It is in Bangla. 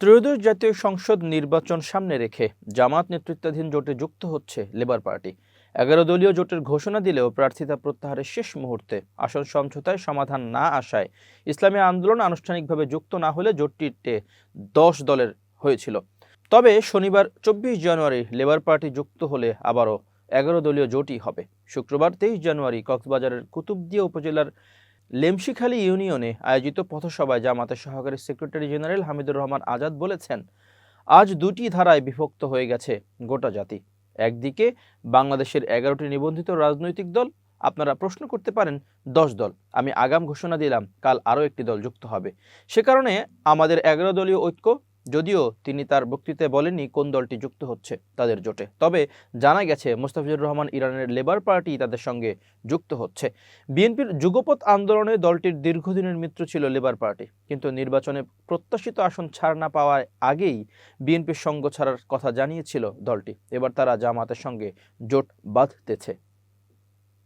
ত্রয়োদশ জাতীয় সংসদ নির্বাচন সামনে রেখে জামাত নেতৃত্বাধীন জোটে যুক্ত হচ্ছে লেবার পার্টি। 11 দলীয় জোটের ঘোষণা দিলেও প্রার্থিতা প্রত্যাহারের শেষ মুহূর্তে আসন সমঝোতায় সমাধান না আসায় ইসলামী আন্দোলন আনুষ্ঠানিকভাবে যুক্ত না হলে জোটটিতে 10 দলের হয়েছিল। তবে শনিবার 24 জানুয়ারি লেবার পার্টি যুক্ত হলে আবারও 11 দলীয় জোটই হবে। শুক্রবার 23 জানুয়ারি কক্সবাজারের কুতুবদিয়া উপজেলার লেমশিখালী ইউনিয়নে আয়োজিত পথসভায় জামাতের সহকারী সেক্রেটারি জেনারেল হামিদুর রহমান আজাদ বলেছেন, আজ দুটি ধারায় বিভক্ত হয়ে গেছে গোটা জাতি। একদিকে বাংলাদেশের 11টি নিবন্ধিত রাজনৈতিক দল, আপনারা প্রশ্ন করতে পারেন 10 দল। আমি আগাম ঘোষণা দিলাম কাল আরও একটি দল যুক্ত হবে। সে কারণে আমাদের 11 দলীয় ঐক্য, যদিও তিনি তার বক্তৃতায় বলেননি কোন দলটি যুক্ত হচ্ছে তাদের জোটে। তবে জানা গেছে মোস্তাফিজুর রহমান ইরানের লেবার পার্টি তাদের সঙ্গে যুক্ত হচ্ছে। বিএনপির যুগপৎ আন্দোলনে দলটির দীর্ঘদিনের মিত্র ছিল লেবার পার্টি, কিন্তু নির্বাচনে প্রত্যাশিত আসন ছাড় না পাওয়ার আগেই বিএনপির সঙ্গ ছাড়ার কথা জানিয়েছিল দলটি। এবার তারা জামাতের সঙ্গে জোট বাঁধতেছে।